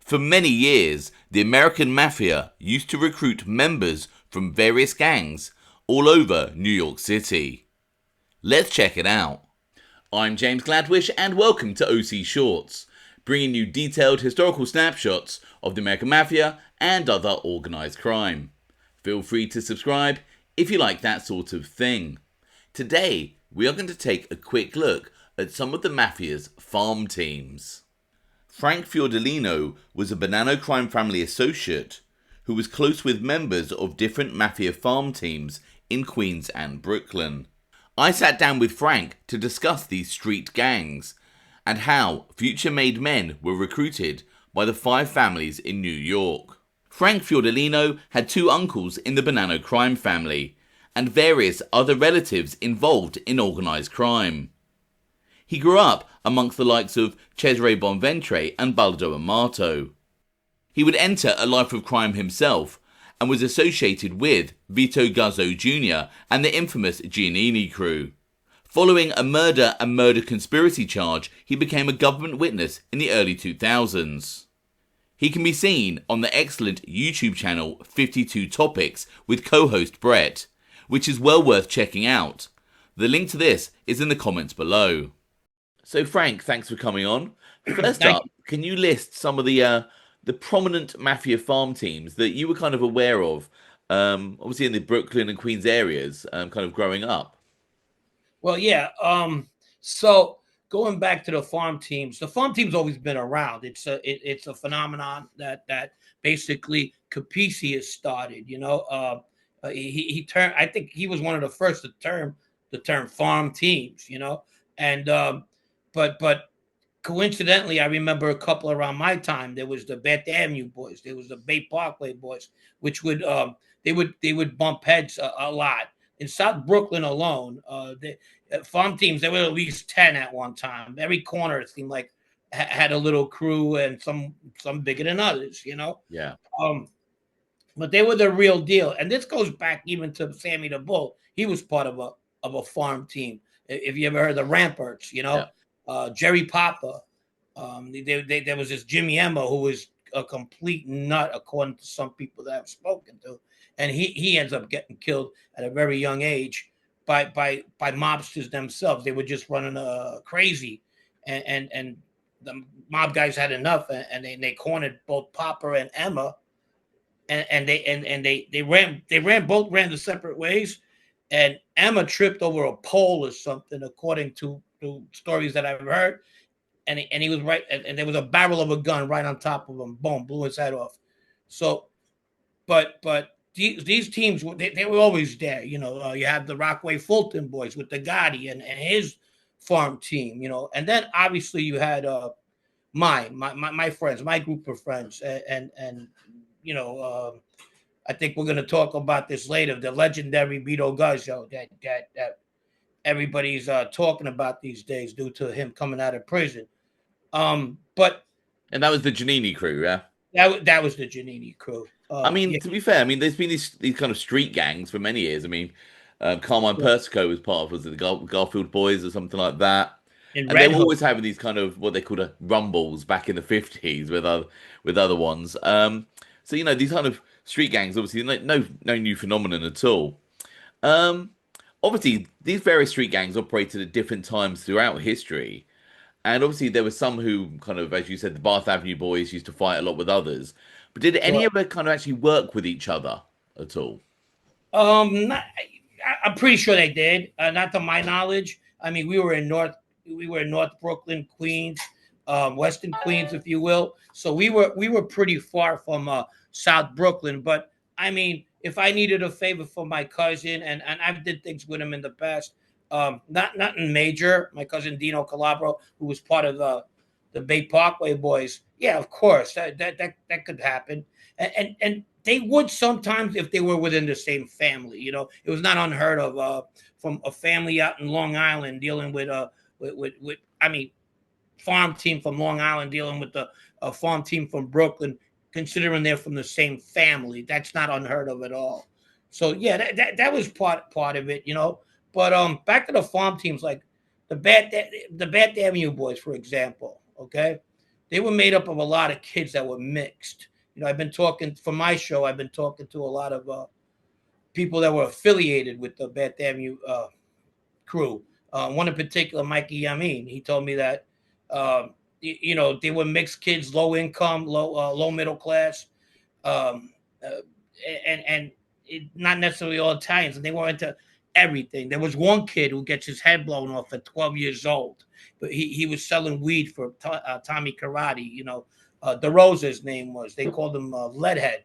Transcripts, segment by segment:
For many years, the American Mafia used to recruit members from various gangs all over New York City. Let's check it out. I'm James Gladwish and welcome to OC Shorts, bringing you detailed historical snapshots of the American Mafia and other organised crime. Feel free to subscribe if you like that sort of thing. Today, we are going to take a quick look at some of the Mafia's farm teams. Frank Fiordilino was a Bonanno crime family associate who was close with members of different Mafia farm teams in Queens and Brooklyn. I sat down with Frank to discuss these street gangs and how future made men were recruited by the five families in New York. Frank Fiordilino had two uncles in the Bonanno crime family and various other relatives involved in organised crime. He grew up amongst the likes of Cesare Bonventre and Baldo Amato. He would enter a life of crime himself and was associated with Vito Guzzo Jr. and the infamous Giannini Crew. Following a murder and murder conspiracy charge, he became a government witness in the early 2000s. He can be seen on the excellent YouTube channel 52 Topics with co-host Brett, which is well worth checking out. The link to this is in the comments below. So Frank, thanks for coming on. First up, can you list some of the prominent Mafia farm teams that you were kind of aware of, obviously in the Brooklyn and Queens areas, kind of growing up? Well, yeah. So going back to the farm teams always been around. It's a phenomenon that basically Capisi has started. You know, he turned. I think he was one of the first to term the term farm teams. You know, and but coincidentally, I remember a couple around my time. There was the Beth Avenue boys. There was the Bay Parkway boys, which would they would bump heads a lot in South Brooklyn alone. The farm teams, there were at least 10 at one time. Every corner it seemed like had a little crew, and some bigger than others. You know. Yeah. But they were the real deal, and this goes back even to Sammy the Bull. He was part of a farm team. If you ever heard the Ramparts, you know. Yeah. Jerry Papa. There was this Jimmy Emma who was a complete nut, according to some people that I've spoken to, and he ends up getting killed at a very young age by mobsters themselves. They were just running crazy, and the mob guys had enough, and they cornered both Papa and Emma, and they ran both ran the separate ways, and Emma tripped over a pole or something, according to stories that I've heard, and he was right, and there was a barrel of a gun right on top of him. Boom, blew his head off. So, but these teams they were always there. You know, you have the Rockaway Fulton boys with the Gotti and his farm team. You know, and then obviously you had my friends, my group of friends, and you know, I think we're going to talk about this later. The legendary Vito Guzzo that everybody's talking about these days due to him coming out of prison. And that was the Giannini Crew, yeah? That was the Giannini Crew. I mean, to be fair, I mean, there's been these kind of street gangs for many years. I mean, Carmine Persico was part of, was it the Garfield Boys or something like that? And they were always having these kind of what they called rumbles back in the 50s with other ones. So, you know, these kind of street gangs, obviously, no new phenomenon at all. Obviously, these various street gangs operated at different times throughout history. And obviously, there were some who kind of, as you said, the Bath Avenue boys used to fight a lot with others. But did any of them kind of actually work with each other at all? I'm pretty sure they did. Not to my knowledge. I mean, we were in North Brooklyn, Queens, Western Queens, if you will. So we were pretty far from South Brooklyn. But I mean, if I needed a favor for my cousin, and I've did things with him in the past, nothing major. My cousin Dino Calabro, who was part of the Bay Parkway boys, yeah, of course that could happen, and they would sometimes if they were within the same family. You know, it was not unheard of from a family out in Long Island dealing with I mean, farm team from Long Island dealing with the farm team from Brooklyn, considering they're from the same family. That's not unheard of at all. So yeah, that was part of it, you know. But back to the farm teams, like the Bad Avenue boys, for example. Okay, they were made up of a lot of kids that were mixed. I've been talking for my show. I've been talking to a lot of people that were affiliated with the Bath Avenue crew. One in particular, Mikey Yamin. He told me that they were mixed kids, low income, low middle class, um, uh, and not necessarily all Italians, and they were into everything. There was one kid who gets his head blown off at 12 years old, but he was selling weed for Tommy Karate. DeRosa's name was. They called him Leadhead.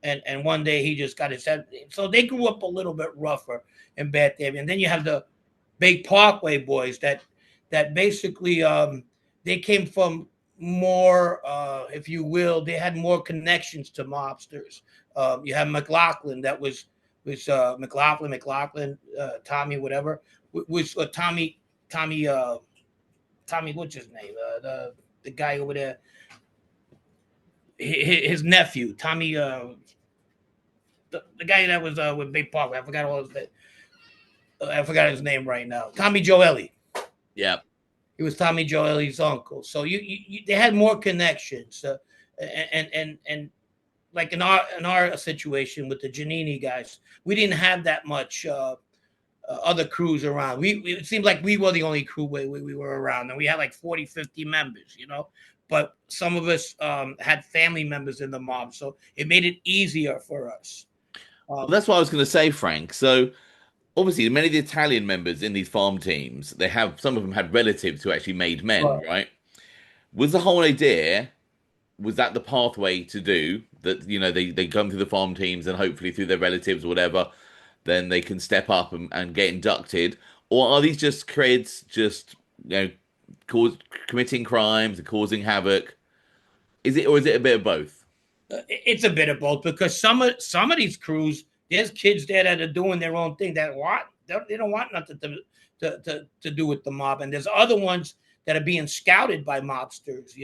And one day he just got his head. So they grew up a little bit rougher in Bath Avenue. And then you have the Bay Parkway boys that basically they came from more, if you will, they had more connections to mobsters. You have McLaughlin, that was McLaughlin, Tommy, whatever, was Tommy, what's his name? The guy over there, his nephew, Tommy, the guy that was with Bay Parkway. I forgot his name right now. Tommy Gioelli. Yeah. He was Tommy Gioelli's uncle. So they had more connections. And like in our situation with the Giannini guys, we didn't have that much other crews around. It seemed like we were the only crew we were around, and we had like 40, 50 members, But some of us had family members in the mob, so it made it easier for us. Well, that's what I was going to say, Frank. So obviously, many of the Italian members in these farm teams, some of them had relatives who actually made men, right? Was the whole idea, was that the pathway to do that? They come through the farm teams and hopefully through their relatives or whatever, then they can step up and get inducted, or are these just creds just committing crimes and causing havoc? Is it a bit of both? It's a bit of both, because some of these crews, there's kids there that are doing their own thing that they don't want nothing to do with the mob, and there's other ones that are being scouted by mobsters.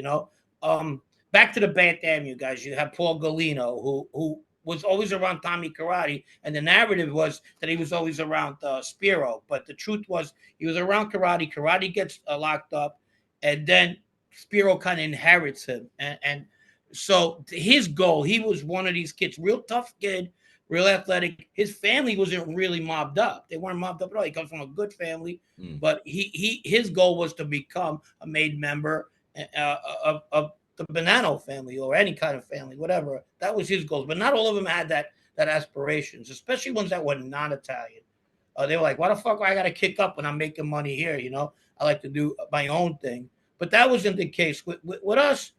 Back to the Bath Avenue guys, you have Paul Galino, who was always around Tommy Karate, and the narrative was that he was always around Spiro, but the truth was he was around Karate. Karate gets locked up, and then Spiro kind of inherits him, and so his goal, he was one of these kids, real tough kid, real athletic. His family wasn't really mobbed up. They weren't mobbed up at all. He comes from a good family, but his goal was to become a made member of the Bonanno family or any kind of family, whatever. That was his goals. But not all of them had that aspirations, especially ones that were non-Italian. They were like, why the fuck I got to kick up when I'm making money here? I like to do my own thing. But that wasn't the case. With us,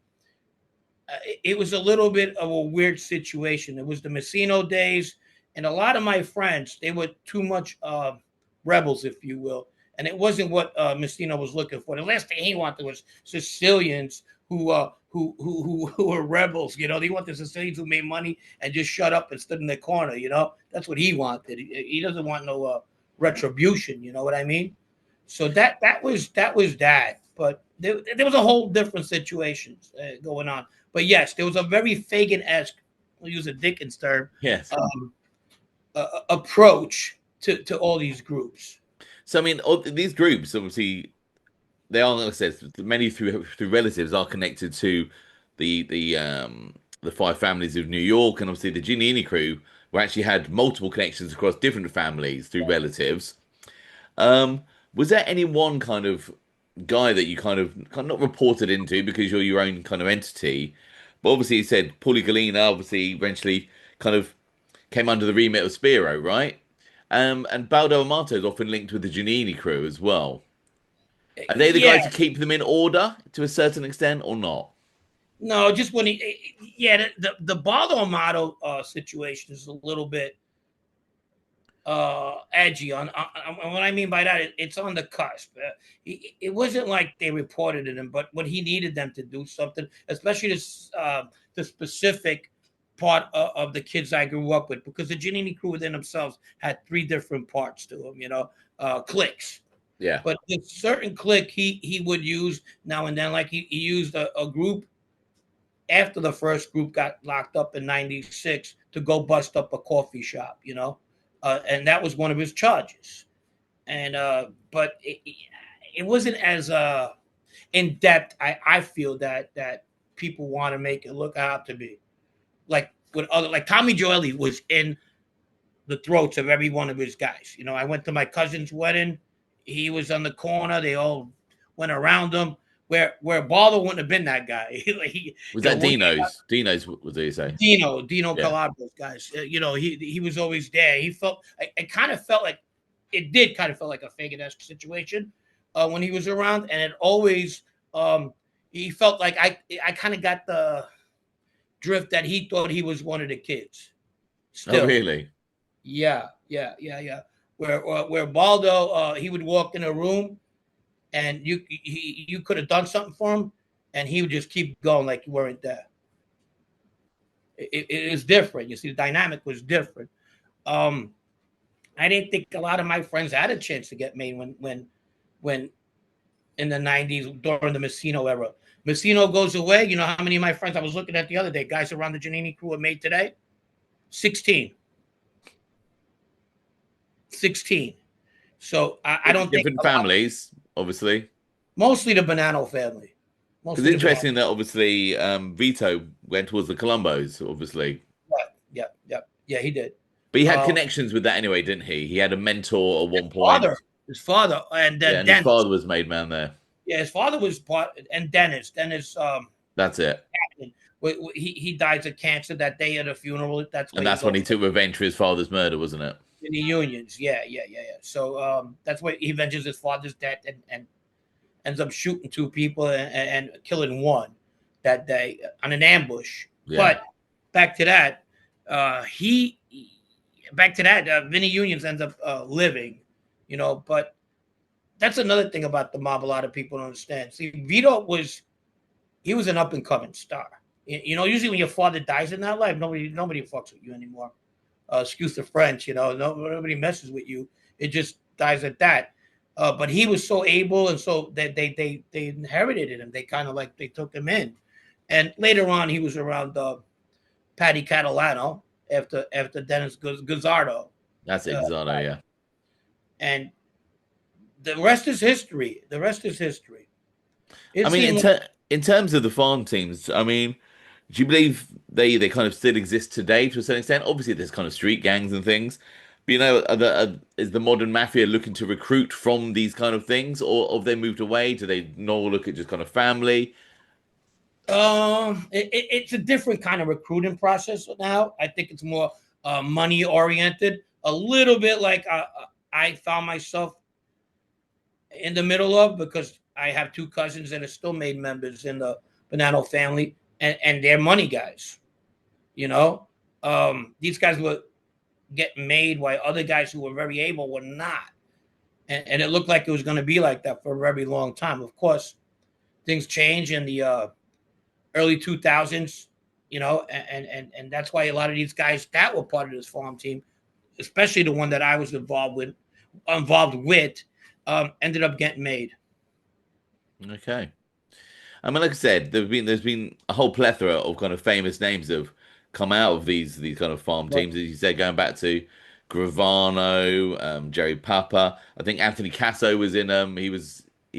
it was a little bit of a weird situation. It was the Massino days, and a lot of my friends, they were too much rebels, if you will. And it wasn't what Massino was looking for. The last thing he wanted was Sicilians who were rebels. They wanted Sicilians who made money and just shut up and stood in the corner. That's what he wanted. He doesn't want no retribution. You know what I mean? So that was that. But there was a whole different situation going on. But yes, there was a very Fagin-esque, we'll use a Dickens term, yes, approach to all these groups. So I mean, these groups obviously they are, like I said, many through relatives are connected to the five families of New York, and obviously the Giannini Crew, who actually had multiple connections across different families through relatives. Was there any one kind of guy that you kind of not reported into because you're your own kind of entity? But obviously, you said Paulie Galena obviously eventually kind of came under the remit of Spiro, right? And Baldo Amato is often linked with the Giannini Crew as well. Are they the guys to keep them in order to a certain extent or not? No, just when the Baldo Amato situation is a little bit edgy on what I mean by that, it's on the cusp. It wasn't like they reported it him, but when he needed them to do something, especially the specific part of the kids I grew up with, because the Giannini Crew within themselves had three different parts to them, cliques. Yeah. But a certain clique he would use now and then, like he used a group after the first group got locked up in '96 to go bust up a coffee shop, and that was one of his charges. And but it wasn't as in depth. I feel that people want to make it look out to be like with other, like Tommy Gioelli was in the throats of every one of his guys. You know, I went to my cousin's wedding. He was on the corner. They all went around him. Where Baldo wouldn't have been that guy. Was that Dino's? Dino's, what did you say? Dino Yeah. Calabro's guys. He was always there. He felt, it kind of felt like, it did kind of feel like a Fagin-esque situation when he was around, and it always he felt like I kind of got the drift that he thought he was one of the kids. Oh, Still, really? yeah. Where Baldo, he would walk in a room, and you could have done something for him, and he would just keep going like you weren't there. It is different. You see, the dynamic was different. I didn't think a lot of my friends had a chance to get made when in the 90s during the Massino era. Massino goes away. You know how many of my friends I was looking at the other day, guys around the Giannini Crew, are made today? 16. 16. So I don't think different families, obviously. Mostly the Bonanno family. It's interesting that obviously Vito went towards the Colombos, obviously. Yeah, he did. But he had connections with that anyway, didn't he? He had a mentor at one point. His father, and then and his father was made man there. Yeah, his father was part, and Dennis. That's it. He dies of cancer that day at a funeral. That's when he took revenge for his father's murder, wasn't it? In the unions. Yeah. So that's why he avenges his father's death and ends up shooting 2 people and killing 1 that day on an ambush. Yeah. But back to that, Vinny Unions ends up living, but that's another thing about the mob a lot of people don't understand. See, Vito was an up and coming star. Usually when your father dies in that life, nobody fucks with you anymore. Excuse the French, nobody messes with you. It just dies at that. But he was so able, and so they inherited him. They kind of like they took him in, and later on he was around Patty Catalano after Dennis Guzzardo. That's it, Guzzardo, yeah. And the rest is history. In terms of the farm teams, I mean, do you believe they kind of still exist today to a certain extent? Obviously, there's kind of street gangs and things. But is the modern mafia looking to recruit from these kind of things, or have they moved away? Do they no look at just kind of family? It's a different kind of recruiting process now. I think it's more money oriented. A little bit like I found myself in the middle of, because I have 2 cousins that are still made members in the Bonanno family, and they're money guys. These guys were getting made while other guys who were very able were not. And it looked like it was going to be like that for a very long time. Of course, things change in the early 2000s, and that's why a lot of these guys that were part of this farm team, especially the one that I was involved with, ended up getting made. Okay. I mean, like I said, there's been a whole plethora of kind of famous names that have come out of these kind of farm teams, as you said, going back to Gravano, Jerry Papa. I think Anthony Casso was in. He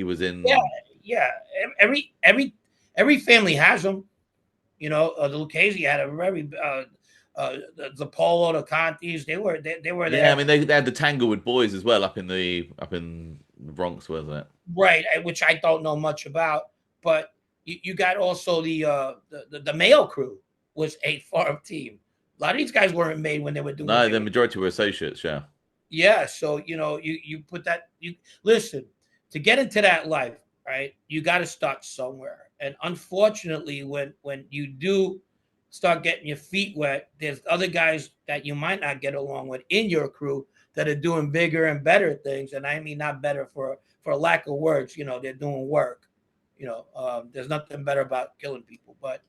was in. Yeah. Every family has them. The Lucchese had a very the Polo, the Contis. They were there. Yeah, I mean they had the Tanglewood Boys as well up in the Bronx, wasn't it? Right, which I don't know much about, but you got also the Mayo Crew was a farm team. A lot of these guys weren't made when they were doing. No, the majority were associates. Yeah. Yeah, so you put that. You listen, to get into that life, right? You got to start somewhere, and unfortunately, when you do start getting your feet wet, there's other guys that you might not get along with in your crew that are doing bigger and better things, and I mean not better for lack of words. They're doing work. There's nothing better about killing people, but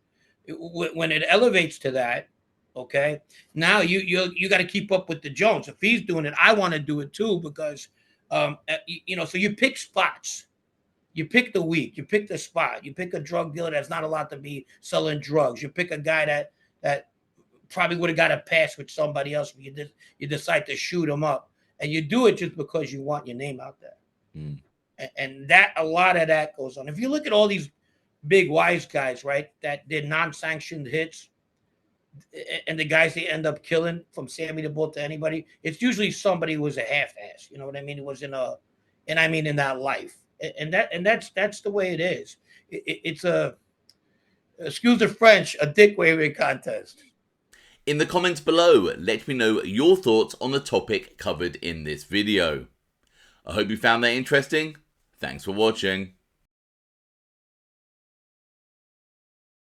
when it elevates to that, okay, now you got to keep up with the Jones. If he's doing it, I want to do it too, because so you pick spots. You pick the week, you pick the spot, you pick a drug dealer that's not allowed to be selling drugs. You pick a guy that probably would have got a pass with somebody else, but you decide to shoot him up, and you do it just because you want your name out there. And that a lot of that goes on. If you look at all these big wise guys, right, that did non-sanctioned hits, and the guys they end up killing from Sammy the Bull to anybody, it's usually somebody who was a half-ass. You know what I mean? It was and I mean in that life, and that's the way it is. It's a excuse the French, a dick waving contest. In the comments below, let me know your thoughts on the topic covered in this video. I hope you found that interesting. Thanks for watching.